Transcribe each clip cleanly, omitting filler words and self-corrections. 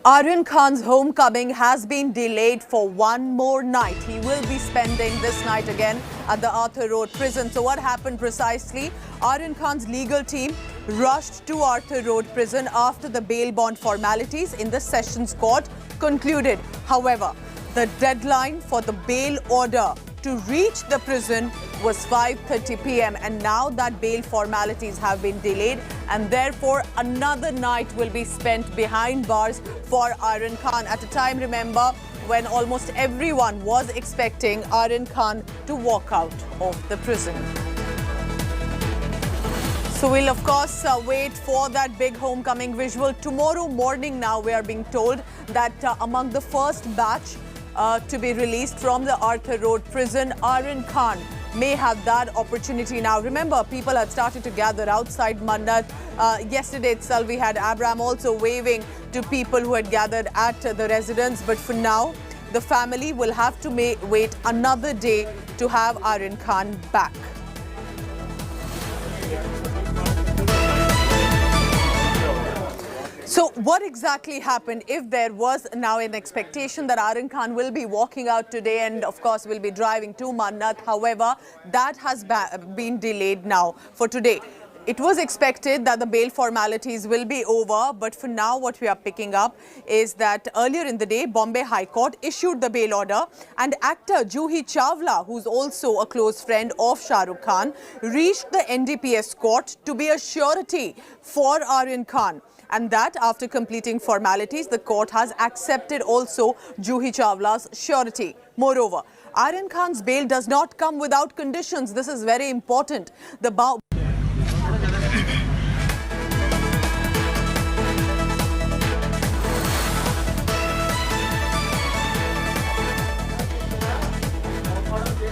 Aryan Khan's homecoming has been delayed for one more night. He will be spending this night again at the Arthur Road prison. So what happened precisely? Aryan Khan's legal team rushed to Arthur Road prison after the bail bond formalities in the Sessions Court concluded. However, the deadline for the bail order to reach the prison was 5:30 p.m. and now that bail formalities have been delayed and therefore another night will be spent behind bars for Aryan Khan at a time, remember, when almost everyone was expecting Aryan Khan to walk out of the prison. So we'll of course wait for that big homecoming visual. Tomorrow morning now we are being told that among the first batch to be released from the Arthur Road prison, Aryan Khan may have that opportunity now. Remember, people had started to gather outside Mannat. Yesterday itself, we had Abraham also waving to people who had gathered at the residence. But for now, the family will have to wait another day to have Aryan Khan back. So what exactly happened if there was now an expectation that Aryan Khan will be walking out today and of course will be driving to Mannat? However, that has been delayed now for today. It was expected that the bail formalities will be over, but for now what we are picking up is that earlier in the day, Bombay High Court issued the bail order and actor Juhi Chawla, who's also a close friend of Shah Rukh Khan, reached the NDPS court to be a surety for Aryan Khan. And that after completing formalities, the court has accepted also Juhi Chawla's surety. Moreover, Aryan Khan's bail does not come without conditions. This is very important.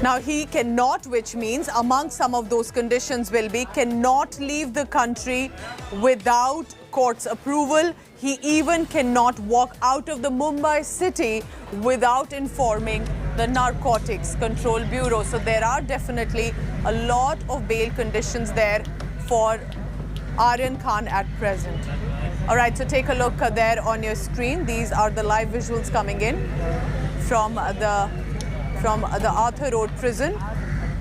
Now he cannot, which means among some of those conditions will be, cannot leave the country without court's approval. He even cannot walk out of the Mumbai city without informing the Narcotics Control Bureau. So there are definitely a lot of bail conditions there for Aryan Khan at present. All right, so take a look there on your screen. These are the live visuals coming in from the Arthur Road prison.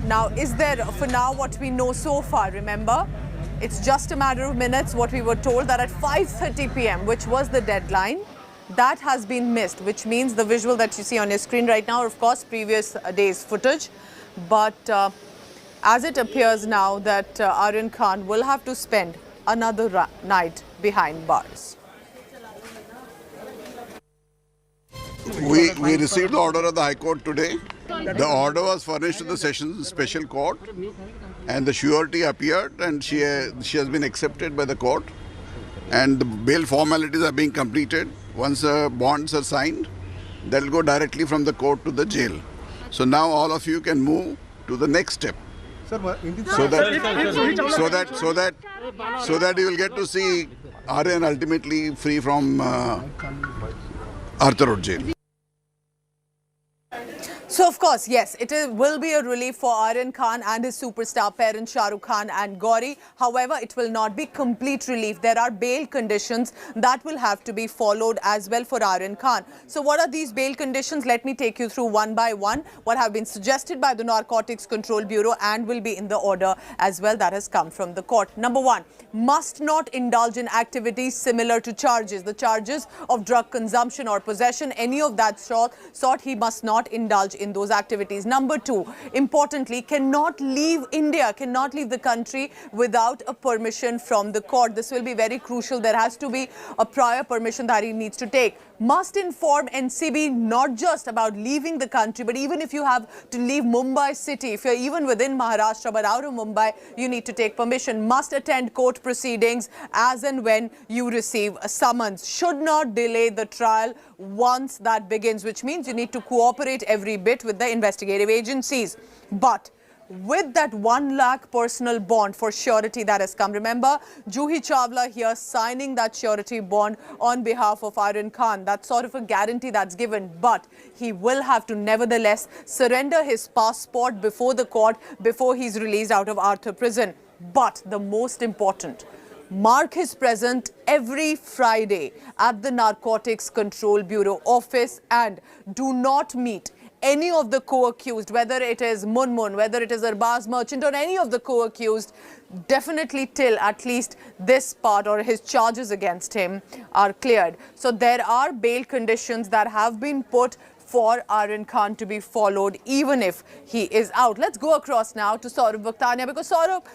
Now, is there, for now, what we know so far, remember, it's just a matter of minutes. What we were told that at 5:30 p.m., which was the deadline, that has been missed, which means the visual that you see on your screen right now, of course, previous day's footage. But as it appears now that Aryan Khan will have to spend another night behind bars. We received the order of the High Court today. The order was furnished to the Sessions Special Court and the surety appeared and she has been accepted by the court and the bail formalities are being completed. Once the bonds are signed, that will go directly from the court to the jail. So now all of you can move to the next step. So that you will get to see Aryan ultimately free from Arthur Road jail. So, of course, yes, will be a relief for Aryan Khan and his superstar parents Shah Rukh Khan and Gauri. However, it will not be complete relief. There are bail conditions that will have to be followed as well for Aryan Khan. So, what are these bail conditions? Let me take you through one by one what have been suggested by the Narcotics Control Bureau and will be in the order as well that has come from the court. Number one, must not indulge in activities similar to charges. The charges of drug consumption or possession, any of that sort, he must not indulge in those activities. Number two, importantly, cannot leave India, cannot leave the country without a permission from the court. This will be very crucial. There has to be a prior permission that he needs to take. Must inform NCB not just about leaving the country, but even if you have to leave Mumbai city, if you're even within Maharashtra but out of Mumbai, you need to take permission. Must attend court proceedings as and when you receive a summons. Should not delay the trial once that begins, which means you need to cooperate every bit with the investigative agencies. But with that 1 lakh personal bond for surety that has come. Remember, Juhi Chawla here signing that surety bond on behalf of Aryan Khan. That's sort of a guarantee that's given. But he will have to nevertheless surrender his passport before the court, before he's released out of Arthur prison. But the most important, mark his presence every Friday at the Narcotics Control Bureau office and do not meet any of the co-accused, whether it is Munmun, whether it is Arbaz Merchant or any of the co-accused, definitely till at least this part or his charges against him are cleared. So there are bail conditions that have been put for Aryan Khan to be followed even if he is out. Let's go across now to Saurabh Vakhtania, because Saurabh,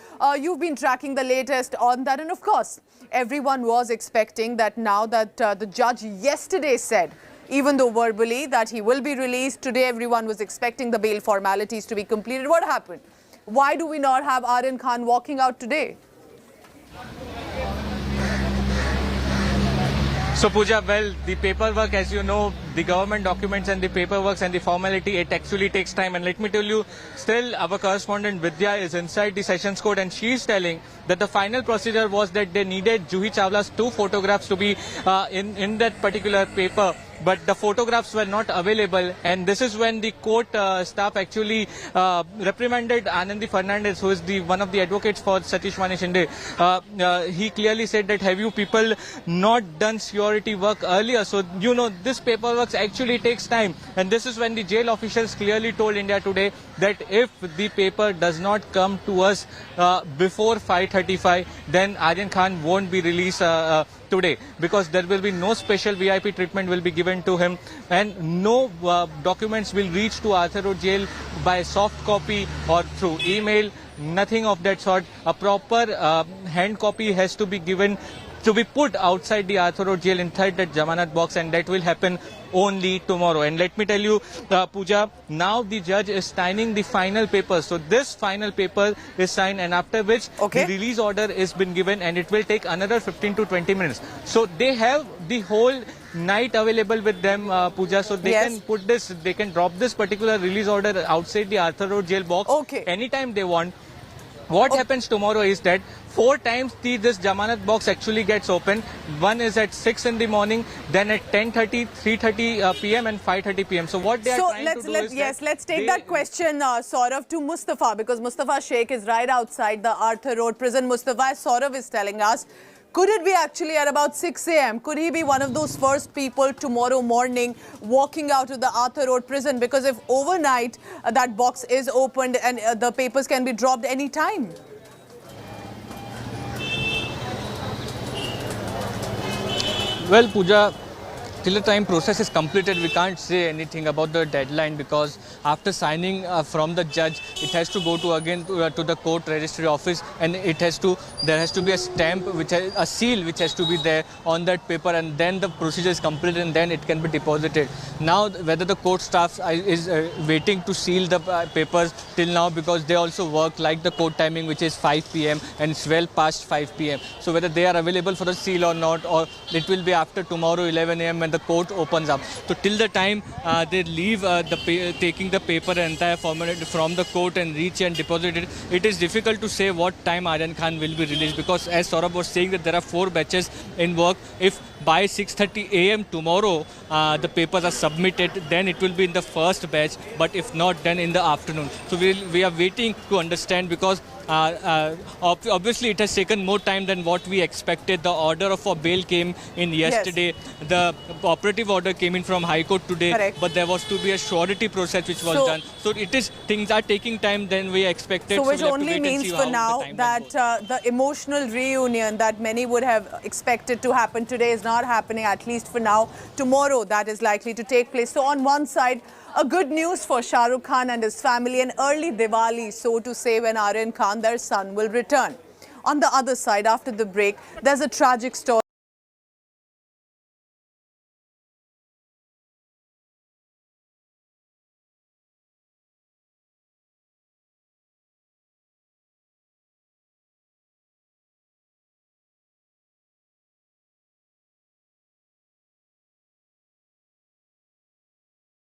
you've been tracking the latest on that, and of course everyone was expecting that now that the judge yesterday said, even though verbally, that he will be released. Today everyone was expecting the bail formalities to be completed. What happened? Why do we not have Aryan Khan walking out today? So Pooja, well, the paperwork, as you know, the government documents and the paperwork and the formality, it actually takes time. And let me tell you, still our correspondent Vidya is inside the Sessions Court, and she is telling that the final procedure was that they needed Juhi Chawla's 2 photographs to be in that particular paper. But the photographs were not available, and this is when the court staff actually reprimanded Anandi Fernandez, who is one of the advocates for Satish Mani Shinde. He clearly said that have you people not done surety work earlier? So, you know, this paperwork actually takes time, and this is when the jail officials clearly told India Today that if the paper does not come to us before 5:35, then Aryan Khan won't be released today, because there will be no special VIP treatment will be given to him, and no documents will reach to Arthur Road jail by soft copy or through email, nothing of that sort. A proper hand copy has to be given to be put outside the Arthur Road jail inside that Jamanat box, and that will happen only tomorrow. And let me tell you, Pooja, now the judge is signing the final paper. So this final paper is signed, and after which the release order is been given, and it will take another 15 to 20 minutes. So they have the whole night available with them, Pooja, so they can put this, they can drop this particular release order outside the Arthur Road jail box anytime they want. What happens tomorrow is that 4 times this Jamanat box actually gets open. One is at 6 in the morning, then at 10:30, 3:30 p.m. and 5:30 p.m. So what they are trying to do is let's take that question, Saurav, to Mustafa, because Mustafa Sheikh is right outside the Arthur Road prison. Mustafa, as Saurav is telling us, could it be actually at about 6 a.m.? Could he be one of those first people tomorrow morning walking out of the Arthur Road prison? Because if overnight that box is opened and the papers can be dropped any time. Well, Pooja, till the time process is completed, we can't say anything about the deadline, because after signing from the judge, it has to go to again to the court registry office, and there has to be a stamp, a seal which has to be there on that paper, and then the procedure is completed, and then it can be deposited. Now, whether the court staff is waiting to seal the papers till now, because they also work like the court timing, which is 5 p.m. and it's well past 5 p.m. So whether they are available for the seal or not, or it will be after tomorrow 11 a.m. when the court opens up. So till the time they leave taking the paper and entire formality from the court and reach and deposit it, it is difficult to say what time Aryan Khan will be released, because as Saurabh was saying that there are 4 batches in work. If by 6:30 a.m. tomorrow the papers are submitted, then it will be in the first batch, but if not, then in the afternoon. So we are waiting to understand, because obviously it has taken more time than what we expected. The order for bail came in yesterday. The operative order came in from High Court today, but there was to be a surety process which was done. So things are taking time than we expected. So which only means for now that the emotional reunion that many would have expected to happen today is not happening, at least for now. Tomorrow that is likely to take place. So on one side, a good news for Shah Rukh Khan and his family, an early Diwali, so to say, when Aryan Khan, their son, will return. On the other side, after the break, there's a tragic story.